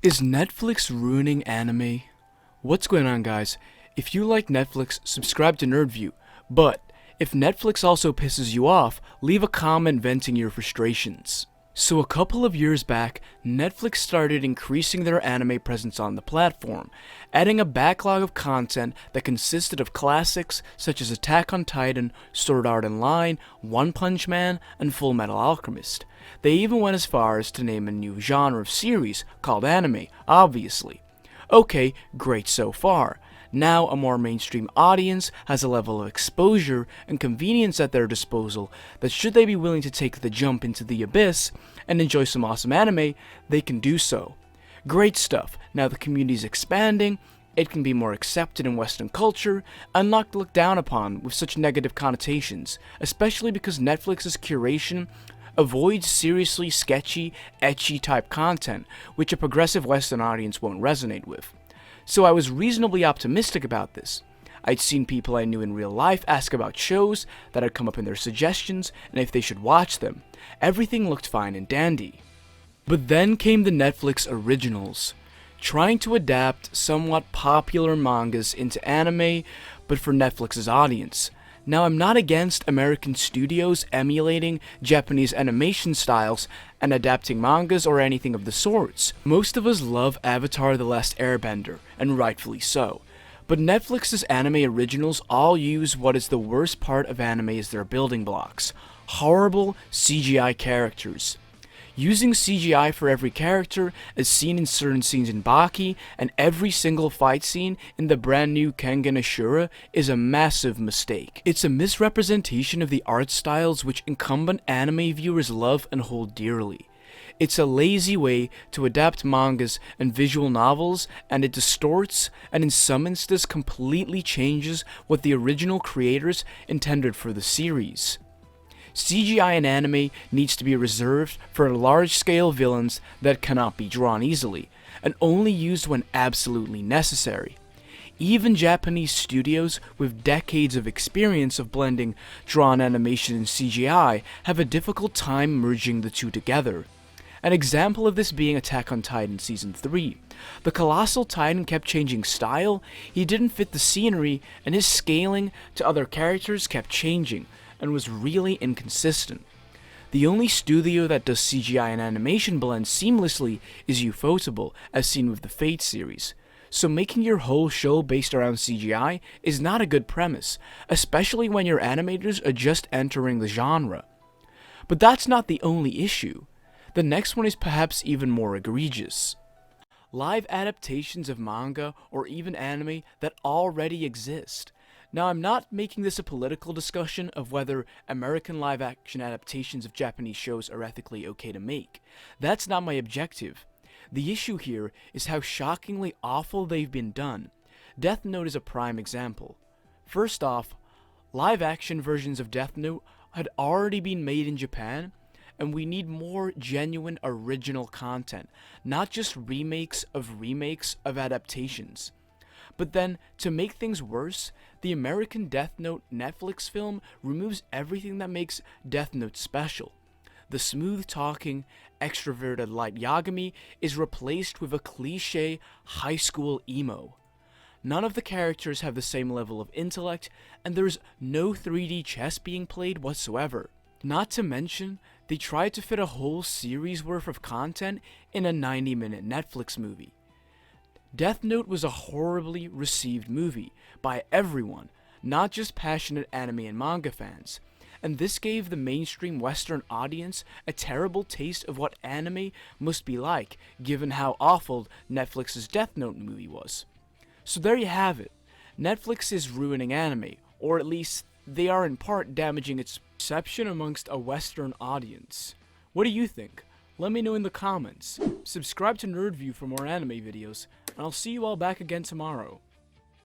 Is Netflix ruining anime? What's going on, guys? If you like Netflix, subscribe to NerdView. But if Netflix also pisses you off, leave a comment venting your frustrations. So a couple of years back, Netflix started increasing their anime presence on the platform, adding a backlog of content that consisted of classics such as Attack on Titan, Sword Art Online, One Punch Man, and Full Metal Alchemist. They even went as far as to name a new genre of series called anime, obviously. Okay, great so far. Now a more mainstream audience has a level of exposure and convenience at their disposal that should they be willing to take the jump into the abyss and enjoy some awesome anime, they can do so. Great stuff. Now the community is expanding, it can be more accepted in Western culture, and not looked down upon with such negative connotations, especially because Netflix's curation avoids seriously sketchy, ecchi type content, which a progressive Western audience won't resonate with. So I was reasonably optimistic about this. I'd seen people I knew in real life ask about shows that had come up in their suggestions and if they should watch them. Everything looked fine and dandy. But then came the Netflix originals, trying to adapt somewhat popular mangas into anime, but for Netflix's audience. Now, I'm not against American studios emulating Japanese animation styles and adapting mangas or anything of the sorts. Most of us love Avatar: The Last Airbender, and rightfully so. But Netflix's anime originals all use what is the worst part of anime as their building blocks: horrible CGI characters. Using CGI for every character, as seen in certain scenes in Baki, and every single fight scene in the brand new Kengan Ashura, is a massive mistake. It's a misrepresentation of the art styles which incumbent anime viewers love and hold dearly. It's a lazy way to adapt mangas and visual novels, and it distorts and in some instances completely changes what the original creators intended for the series. CGI in anime needs to be reserved for large-scale villains that cannot be drawn easily, and only used when absolutely necessary. Even Japanese studios with decades of experience of blending drawn animation and CGI have a difficult time merging the two together. An example of this being Attack on Titan Season 3. The colossal titan kept changing style, he didn't fit the scenery, and his scaling to other characters kept changing, and was really inconsistent. The only studio that does CGI and animation blend seamlessly is Ufotable, as seen with the Fate series. So making your whole show based around CGI is not a good premise, especially when your animators are just entering the genre. But that's not the only issue. The next one is perhaps even more egregious. Live adaptations of manga or even anime that already exist. Now, I'm not making this a political discussion of whether American live-action adaptations of Japanese shows are ethically okay to make. That's not my objective. The issue here is how shockingly awful they've been done. Death Note is a prime example. First off, live-action versions of Death Note had already been made in Japan, and we need more genuine original content, not just remakes of adaptations. But then, to make things worse, the American Death Note Netflix film removes everything that makes Death Note special. The smooth-talking, extroverted Light Yagami is replaced with a cliché high school emo. None of the characters have the same level of intellect, and there's no 3D chess being played whatsoever. Not to mention, they tried to fit a whole series worth of content in a 90-minute Netflix movie. Death Note was a horribly received movie by everyone, not just passionate anime and manga fans, and this gave the mainstream Western audience a terrible taste of what anime must be like, given how awful Netflix's Death Note movie was. So there you have it. Netflix is ruining anime, or at least they are in part damaging its perception amongst a Western audience. What do you think? Let me know in the comments. Subscribe to NerdView for more anime videos, and I'll see you all back again tomorrow.